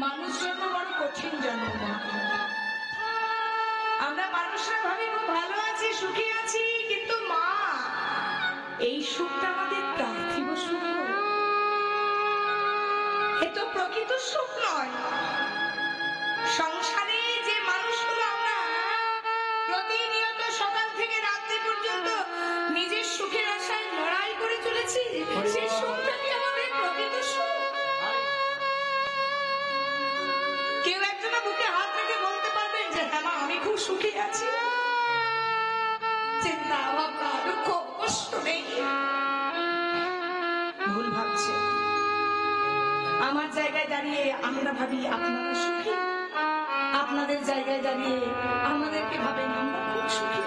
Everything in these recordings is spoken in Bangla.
মানুষ জন্ম বড় কঠিন জন্ম। আমরা মানুষরা ভাবি খুব ভালো আছি, সুখী আছি, কিন্তু মা এই সুখটা আমাদের পার্থিব সুখ, এ তো প্রকৃত সুখ নয়। সংসারে যে মানুষগুলো আমরা প্রতিনিয়ত সকাল থেকে রাত্রি পর্যন্ত নিজের সুখের আশায় লড়াই করে চলেছি, সেই সুখটা কি আমাদের প্রকৃত সুখ? কেউ একজন বুকে হাত রেখে বলতে পারবেন যে হ্যাঁ মা আমি খুব সুখী আছি, চিন্তা ভাবনা দুঃখ কষ্ট নেই? ভুল ভাবছে। আমার জায়গায় দাঁড়িয়ে আমরা ভাবি আপনারা সুখী, আপনাদের জায়গায় দাঁড়িয়ে আমাদেরকে ভাবেন আমরা খুব সুখী।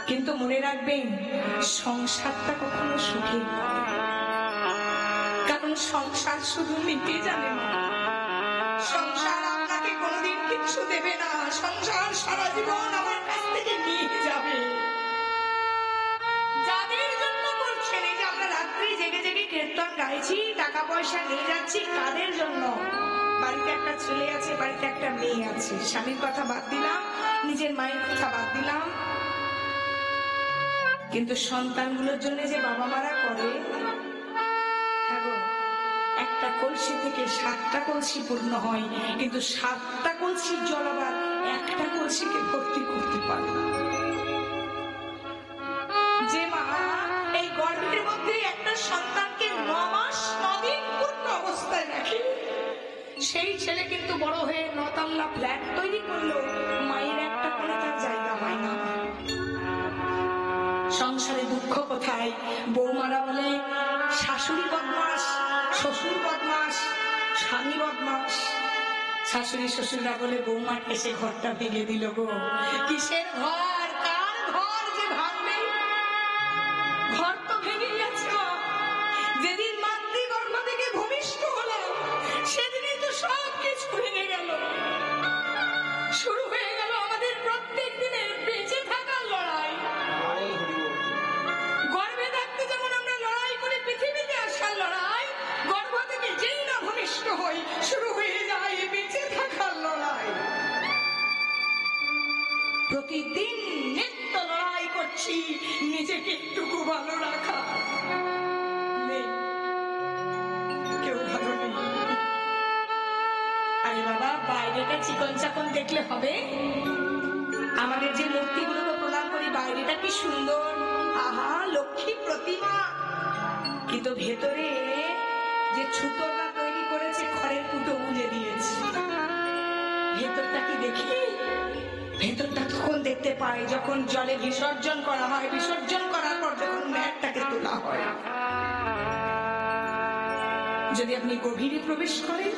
কিন্তু মনে রাখবেন সংসারটা কখনো সুখী নয়, কারণ সংসার শুধু নিতে জানে না, সংসার আপনাকে কোনোদিন কিছু দেবে না, সংসার সারা জীবন আমার কাছ থেকে নিয়ে যাবে। যাদের জন্য করছেন এই যে আমরা রাত্রি জেগে জেগে কীর্তন গাইছি, টাকা পয়সা নিয়ে যাচ্ছি, কাদের জন্য? বাড়িতে একটা ছেলে আছে, বাড়িতে একটা মেয়ে আছে, স্বামীর কথা বাদ দিলাম, নিজের মায়ের কথা বাদ দিলাম, কিন্তু সন্তানগুলোর জন্য যে বাবা মারা করে, একটা কলসি থেকে 7টা কলসি পূর্ণ হয়, কিন্তু 7টা কলসির জল আবার একটা কলসিকে ভর্তি করতে পারে না। যে মা এই গর্ভের মধ্যে একটা সন্তানকে 9 মাস 9 দিন পূর্ণ অবস্থায় রাখে, সেই ছেলে কিন্তু বড় হয়ে 9 তলা ফ্ল্যাট তৈরি করলো, মায়ের একটা করে তার জায়গা হয় না। সংসারে দুঃখ কোথায়? বৌমারা বলে শাশুড়ি বদমাস, শ্বশুর বদমাস, স্বামী বদমাস। শাশুড়ি শ্বশুররা বলে বৌমার এসে ঘরটা ভেঙে দিল গো। কিসের ঘর? কার ঘর যে ভাঙবে? ঘর তো ভেঙে গেছে। যেদিন মাতৃগর্ভ থেকে ভূমিষ্ঠ হলো সেদিনই তো সব কিছু ভেঙে গেল। শুরু হয়ে গেল আমাদের প্রত্যেক দিনের বেঁচে থাকার লড়াই। গর্ভে থাকতে যেমন আমরা লড়াই করে পৃথিবীতে আসার লড়াই, গর্ভ থেকে যেই না ভূমিষ্ঠ হই শুরু হয়ে যায় বেঁচে থাকার লড়াই। প্রতিদিন নিত্য লড়াই করছি নিজেকে একটুকু ভালো রাখা। কেউ ভালো নেই। আরে বাবা বাইরেটা চিকন চাকন দেখলে হবে? আমাদের যে মূর্তিগুলোকে প্রণাম করি বাইরেটা কি সুন্দর, আহা লক্ষ্মী প্রতিমা, কিন্তু ভেতরে যে ছুতোররা তৈরি করেছে খড়ের কুটো গুঁজে দিয়েছে, ভেতরটা কি দেখি? ভেতরটা তখন দেখতে পাই যখন জলে বিসর্জন করা হয়, বিসর্জন করার পর যখন ম্যাটটাকে তোলা হয়। যদি আপনি গভীরে প্রবেশ করেন,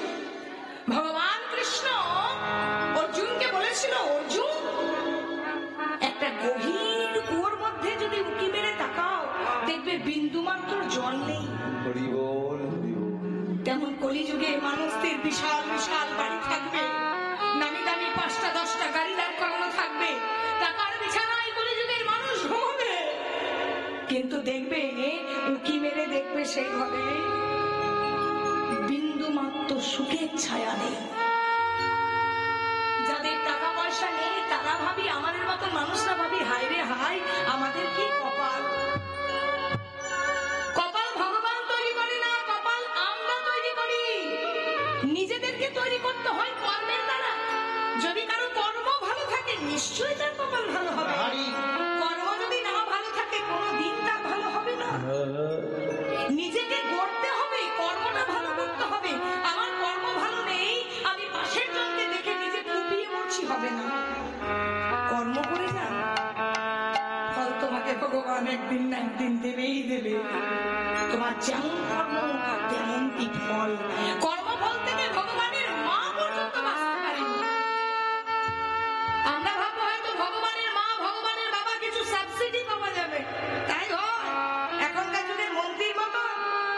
ভগবান কৃষ্ণ অর্জুনকে বলেছিল অর্জুন একটা গভীর কুয়োর মধ্যে যদি উঁকি মেরে তাকাও দেখবে বিন্দু মাত্র জল নেই। তেমন কলিযুগে মানুষদের বিশাল বিশাল বাড়ি থাকবে, নামি দামি 5টা 10টা গাড়ি দাঁড় করানো থাকবে, টাকার বিছানায় কলিযুগের মানুষ ঘুমবে, কিন্তু দেখবে উঁকি মেরে দেখবে সেই ঘরে বিন্দু মাত্র সুখের ছায়া নেই। যাদের টাকা পয়সা নেই তারা ভাবি, আমাদের মতো মানুষরা ভাবি হায় রে হায় আমাদের কি কপাল। কপাল ভগবান তৈরি করে না, কপাল আমরা তৈরি করি। নিজেদেরকে তৈরি করতে হয় কর্মের দ্বারা। যদি কারো কর্ম ভালো থাকে নিশ্চয়ই তার কপাল ভালো হবে। কর্ম যদি না ভালো থাকে কোনোদিন তার ভালো হবে না। নিজেকে গড়তে হবে, কর্মটা ভালো করতে হবে। আমার কর্ম ভালো নেই, আমি পাশের জনকে দেখে নিজে কুপিয়ে মরছি, হবে না। কর্ম করে যান, ফল তোমাকে ভগবান একদিন না একদিন দেবেই দেবে। তোমার যেমন কর্ম তেমন কি ফল। কর্মফল থেকে ভগবানের মা পর্যন্ত বাঁচতে পারেনি। আমরা ভাববো হয়তো ভগবানের মা ভগবানের বাবা কিছু সাবসিডি পাওয়া যাবে, তাই হয়। এখনকার যুগের মন্ত্রীর মতো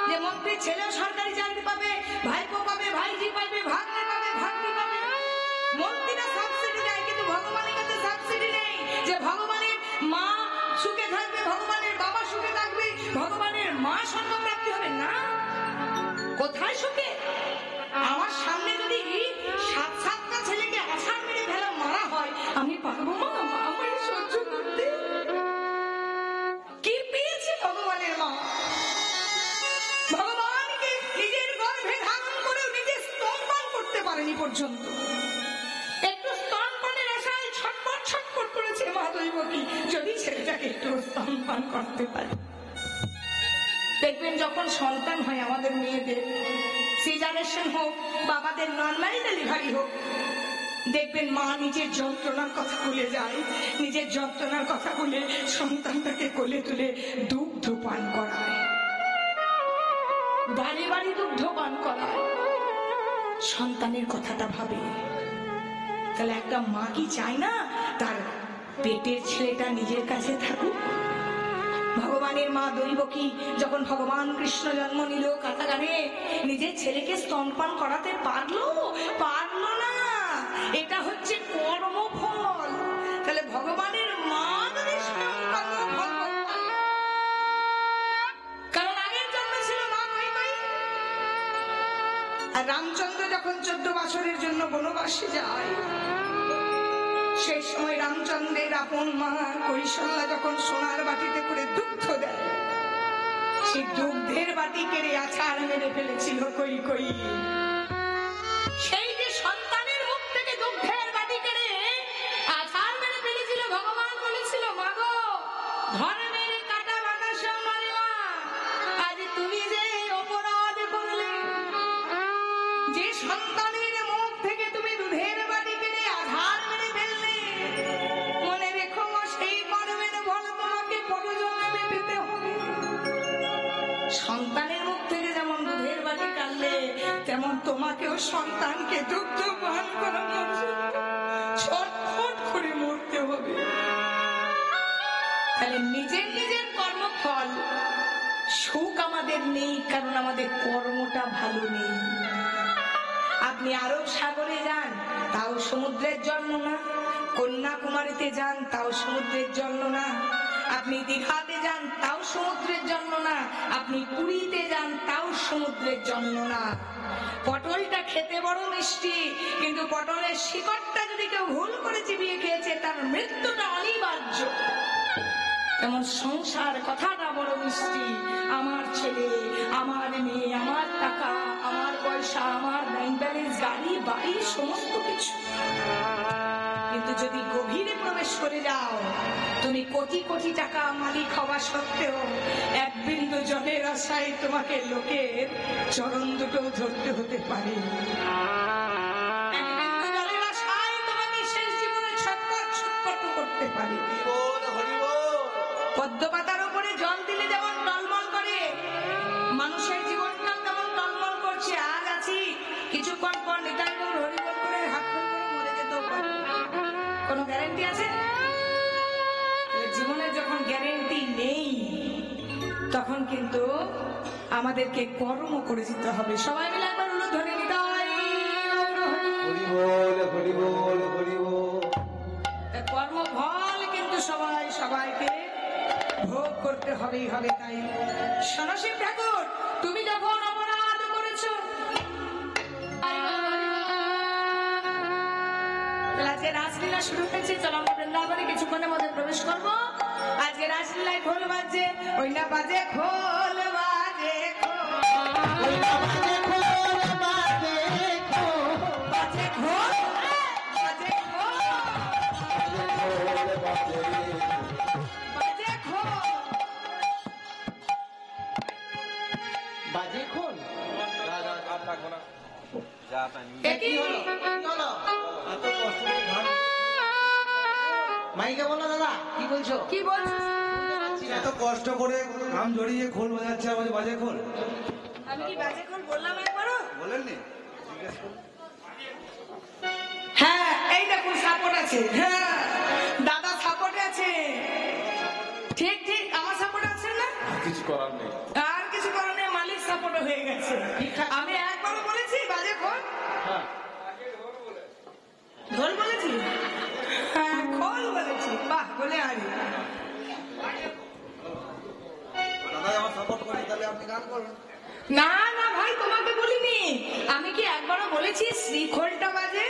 যে মন্ত্রীর ছেলেও সরকারি চাকরি পাবে, ভাইপো পাবে, ভাইজি পাবে, ভাগ্নে পাবে, ভাগ্নি পাবে। মন্ত্রীরা সাবসিডি দেয়, কিন্তু ভগবানের কাছে সাবসিডি নেই যে ভগবানের মা সুখে থাকবে, ভগবানের বাবা সুখে থাকবে, ভগবানের মা স্বর্গপ্রাপ্তি হবে না। কোথায় সুখে? আমার শ্রেণী পর্যন্ত একটু স্তনপানের আশায় ছটফট ছটফট করেছে মা দৈবকী, যদি ছেলেটাকে একটু স্তনপান করতে পারে। দেখবেন যখন সন্তান হয় আমাদের মেয়েদের, সিজারেশন হোক, বাবাদের নর্মাল ডেলিভারি হোক, দেখবেন মা নিজের যন্ত্রণার কথা ভুলে যায়, নিজের যন্ত্রণার কথা ভুলে সন্তানটাকে কোলে তুলে দুগ্ধ পান করায়, বাড়ি বাড়ি দুগ্ধ পান করায়, সন্তানের কথাটা ভাবে। তাহলে একটা মা কি চায় না তার পেটের ছেলেটা নিজের কাছে থাকুক? ভগবানের মা দৈবকী যখন ভগবান কৃষ্ণ জন্ম নিল কারাগারে, নিজের ছেলেকে স্তনপান করাতে পারলো না। এটা হচ্ছে কর্মফল। তাহলে ভগবানের মা যদি কর্মফল, কারণ আগের জন্ম ছিল মা কৈকেয়ী। আর রামচন্দ্র যখন 14 বছরের জন্য বনবাসে যায়, সেই সময় রামচন্দ্রের আপন মা কৌশল্যা যখন সোনার বাটিতে করে দুগ্ধ দেয়, সেই দুগ্ধের বাটি কেড়ে আছাড় মেরে ফেলেছিল কৈকেয়ী। সেই যে সন্তানের মুখ থেকে দুগ্ধের বাটি কেড়ে আছাড় মেরে ফেলেছিল, ভগবান বলেছিল, মা গো, ধর্মের কাটা বাতাসে আমারে মা, আজ তুমি যে অপরাধ করলে, যে সন্তানের মুখ থেকে তুমি দুধের বাটি কেড়ে আছাড় মেরে ফেললে, মনে রেখো সেই কর্মের ফল তোমাকে পরজন্মে পেতে হবে। সন্তানের মুখ থেকে যেমন দুধের বাটি কাটলে, তেমন তোমাকেও সন্তানকে দুগ্ধ পান করানোর জন্য ছটফট করে মরতে হবে। তাহলে নিজের নিজের কর্মফল, সুখ আমাদের নেই, কারণ আমাদের কর্মটা ভালো নেই। আপনি আরব সাগরে যান, তাও সমুদ্রের জন্য না। কন্যাকুমারীতে যান, তাও সমুদ্রের জন্য না। আপনি দীঘাতে যান, তাও সমুদ্রের জন্য না। আপনি পুরীতে যান, তাও সমুদ্রের জন্য না। পটলটা খেতে বড় মিষ্টি, কিন্তু পটলের শিকড়টা যদি কেউ ভুল করে চিবিয়ে খেয়েছে, তার মৃত্যুটা অনিবার্য। তেমন সংসার কথাটা বড় মিষ্টি। আমার ছেলে, আমার মেয়ে, আমার টাকা, আমার পয়সা, আমার ব্যাংক ব্যালেন্স, গাড়ি বাড়ি, সমস্ত কিছু। কিন্তু যদি গভীরে প্রবেশ করে যাও, তুমি কোটি কোটি টাকা মালিক হওয়া সত্ত্বেও এক বিন্দু জলের আশায় তোমাকে লোকের চরণ দুটো ধরতে হতে পারে। এক বিন্দু জলের আশায় তোমাকে শেষ জীবনে ছটফট ছটফট করতে পারে। পদ্মপাতার উপরে জল দিলে যেমন টলমল করে, মানুষের জীবনটা তেমন টলমল করছে। আজ আছি, কিছুক্ষণ পর নিতাই গৌর হরিবল করে হাত করে মরে যেতেও পারে। কোনো গ্যারান্টি আছে? জীবনের যখন গ্যারান্টি নেই, তখন কিন্তু আমাদেরকে কর্ম করে যেতে হবে। সবাই মিলে একবার হলো ধরে নিতাই কর্মফল কিন্তু সবাইকে ভোগ করতে হবেই হবে। তাই সনশিব ঠাকুর, তুমি যখন অপরাধ করেছো, আজকে রাসলীলা শুরু হয়েছে। চলো আমরা বৃন্দাবনে কিছুক্ষণের মধ্যে প্রবেশ করবো। আজকে রাসলীলায় খোল বাজে, ওই না বাজে খোল বাজে, খোল বাজে, খোল বাজে, বাজে খোল, বাজে খোল, বাজে খোল, বাজে খোল। মাইকে বলো দাদা, কি বলছো? কি বলছো? এত কষ্ট করে ঘাম ঝরিয়ে খোল বাজাচ্ছে, আমাদের বাজে খোল। আমি কি বাজে খোল বললাম একবারও? বলেননি? হ্যাঁ, এই দেখুন সাপোর্ট আছে। হ্যাঁ, দাদা সাপোর্ট আছে। ঠিক ঠিক, আমার সাপোর্ট আছে না? কিছু করার নেই, আর কিছু করার নেই, মালিক সাপোর্ট হয়ে গেছে। আমি একবারও বলেছি বাজে খোল? ঢোল বলেছি? হ্যাঁ, খোল বলেছি। বাহ, বলে আরি। দাদা আমার সাপোর্ট করে, তাহলে আপনি গান করুন। না না ভাই, তোমাকে বলিনি। আমি কি একবারও বলেছি শ্রীখোলটা বাজে?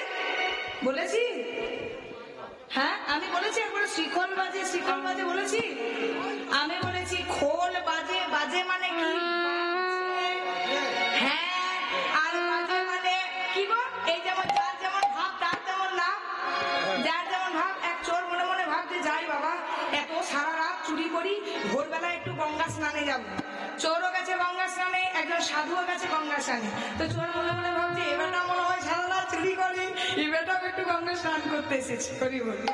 বলেছি? হ্যাঁ, আমি বলেছি একবার শ্রীখোল বাজে, শ্রীখোল বাজে বলেছি? আমি বলেছি খোল বাজে। বাজে মানে কি? হ্যাঁ, আর বাজে মানে কি গো? এই যেমন সাধুও গেছে গঙ্গা স্নানে। তো চোর মনে মনে ভাবছে এবারটা মনে হয় সারা চুরি করে, এবারটাও একটু গঙ্গা স্নান করতে এসেছে। করি বলি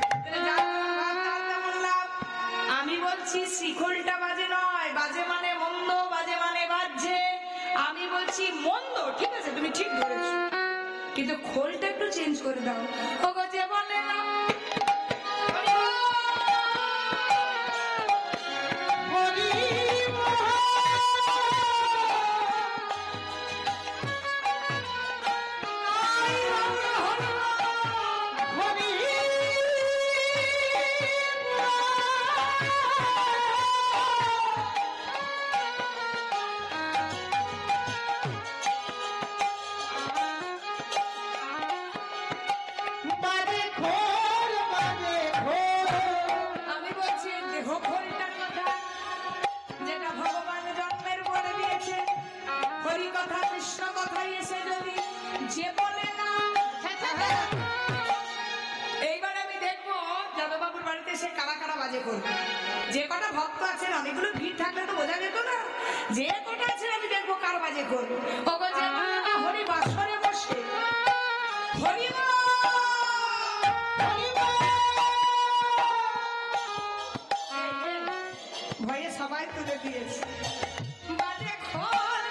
আমি বলছি শিখলটা বাজে নয়, বাজে মানে মন্দ, বাজে মানে বাজছে। আমি বলছি মন্দ, ঠিক আছে তুমি ঠিক ধরেছো, কিন্তু খোলটা একটু চেঞ্জ করে দাও। ও যে বলে না যে কটা ভক্ত আছেন, অনেকগুলো ভিড় থাকলে তো বোঝা যেত না, যে কটা আছেন আমি দেখবো কার বাজে করবো। হরি বাসরে বসে হরি ভয়ে সবাই তুলে দিয়েছে। বাজে খোল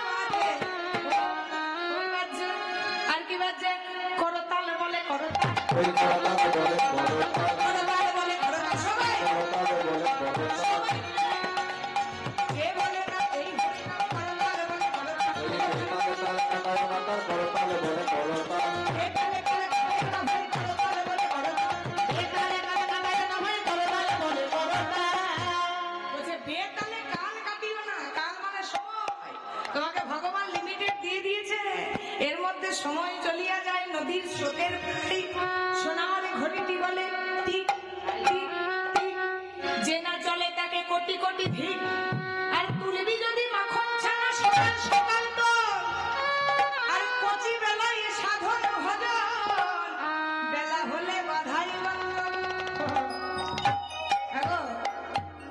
বাজে, আর কি বাজে করতাল বলে করতাল, সময় চলিয়া যায় নদীর স্রোতের সোনার ঘড়িটি বলে টিক টিক টিক, যে না চলে তাকে কোটি কোটি ভিড়। আর তুলবি যদি মাখন ছানা সকাল সকাল তো, আর কচি বেলায় সাধন ভজন, বেলা হলে বাধাই বান্ধব।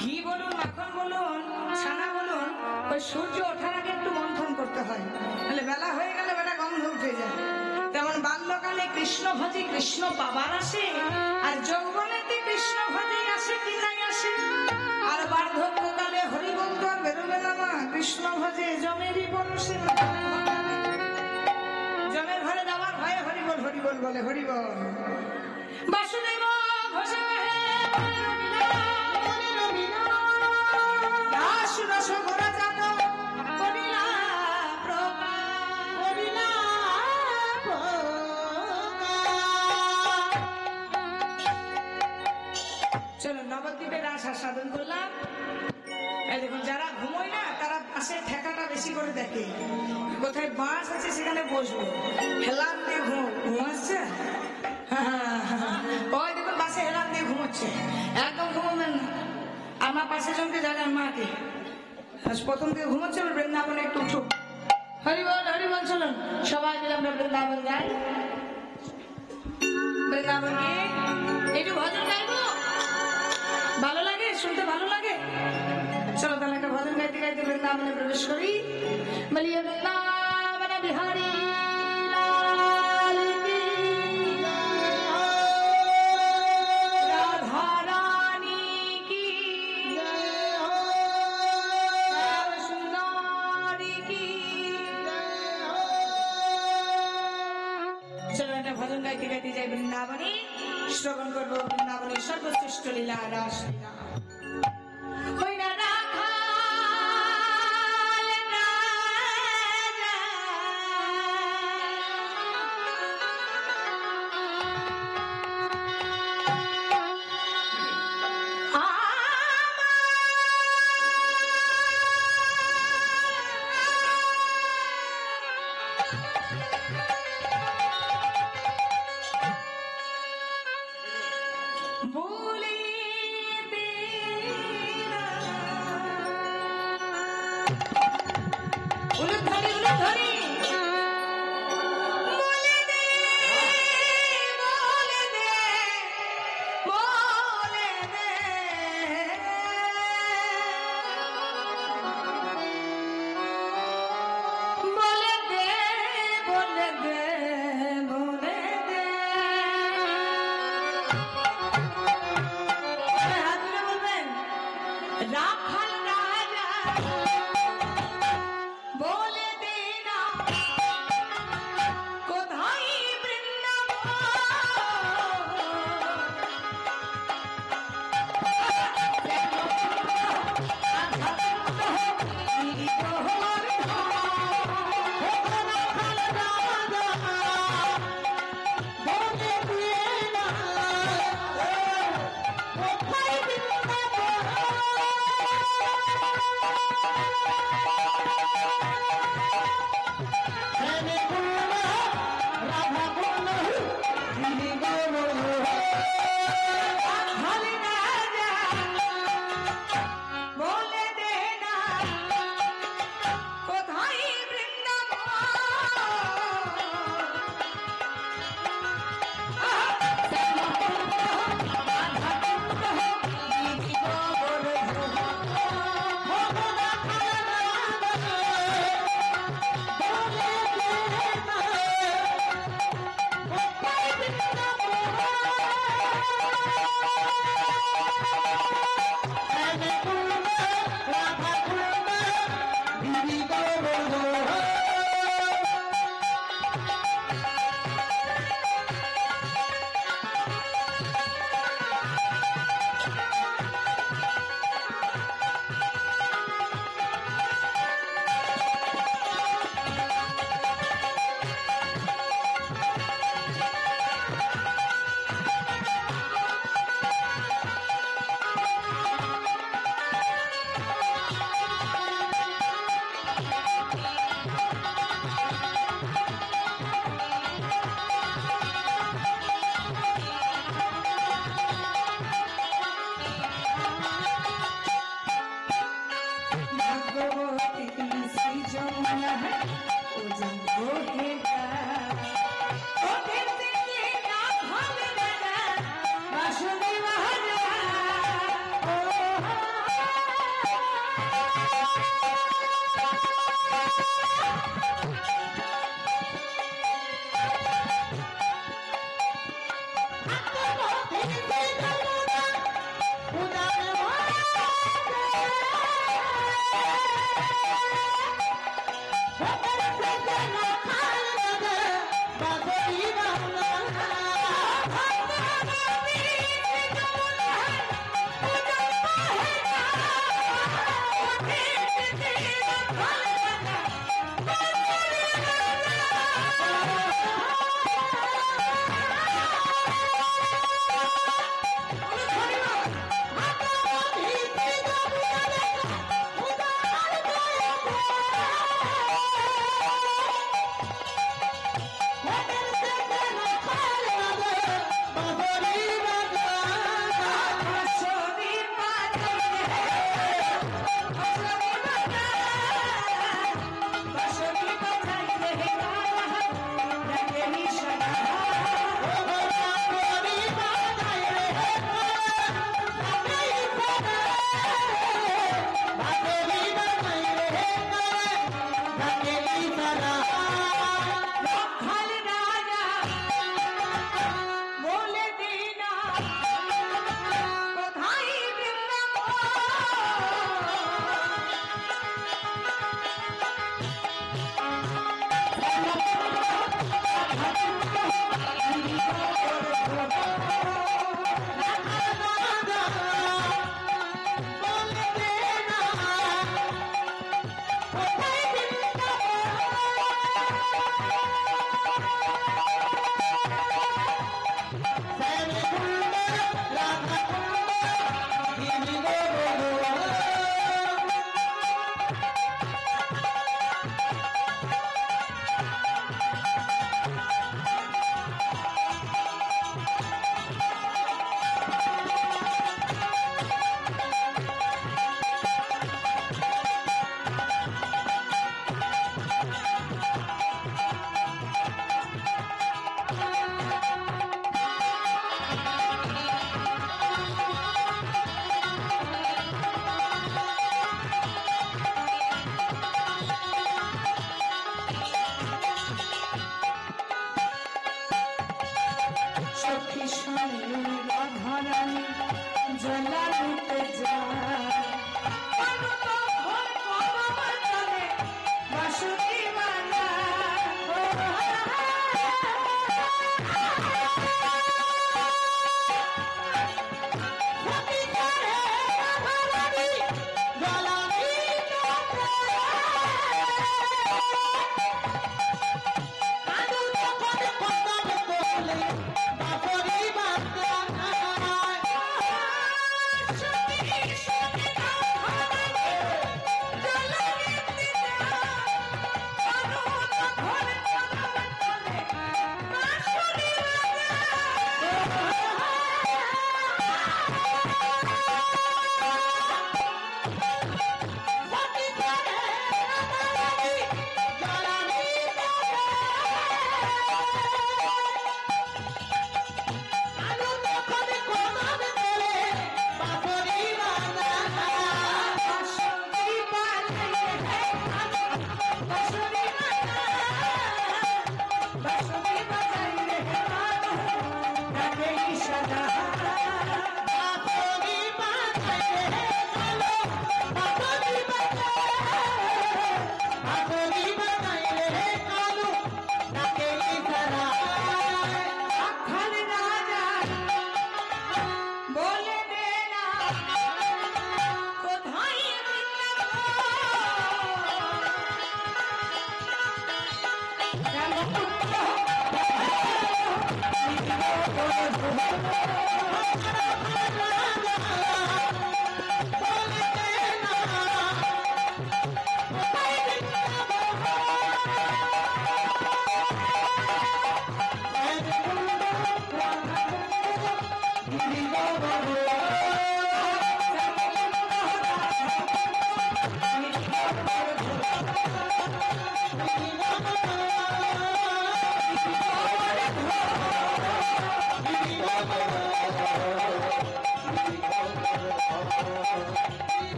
ঘি বলুন, মাখন বলুন, ছানা বলুন, ওই সূর্য ওঠার আগে একটু মন্থন করতে হয়, তাহলে বেলা হয়ে গেলে বেলা গন্ধ উঠে যায়। তেমন বাল্যকালে কৃষ্ণ ভজে কৃষ্ণ পাবার আসে, আর যৌবনেতে কৃষ্ণ ভজে আসে কি নাই আসে। আর বার্ধক্যকালে হরিবল তো আর বেরোবে না মা, কৃষ্ণ ভজে জমেরই পরশে, জমের ঘরে যাওয়ার ভয়ে হরিবল হরিবল বলে হরিবল। বাসুদেব ঘোষে দাস রস ঘোরা যাত করিলা চলো নবদ্বীপে রাস আস্বাদন করলাম। এই দেখুন যারা ঘুমোয় না তারা বাসের ঠেকাটা বেশি করে দেখে, কোথায় বাস আছে সেখানে বসবো, হেলান দিয়ে ঘুমাচ্ছে। ওই দেখুন বাসে হেলান দিয়ে ঘুমোচ্ছে, একদম ঘুমোবেন না। আমার পাশে জনকে জানান মাকে প্রথম থেকে ঘুমোচ্ছে, বৃন্দাবনে একটু উঠুক। হরিবল হরিবল চলুন সবাই মিলে আমরা বৃন্দাবন যাই। বৃন্দাবন গিয়ে একটু ভজন গাইবো, ভালো লাগে শুনতে, ভালো লাগে। চলো তাহলে একটা ভজন গাইতে গাইতে বৃন্দাবনে প্রবেশ করি। বলিয়ে বৃন্দাবন বিহারী লাল কি, রাধা রানী কি, শ্যাম সুন্দরী কি। চলো একটা ভজন গাইতে গাইতে যাই বৃন্দাবনে, শ্রবণ করবো বৃন্দাবনের সর্বশ্রেষ্ঠ লীলা রাস লীলা। ভুলিতে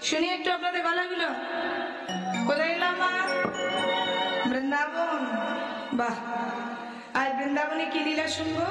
শুনি একটু আপনাদের গলাগুলো। কোথায় এলাম মা? বৃন্দাবন। বাহ, আর বৃন্দাবনে কি লীলা শুনবো?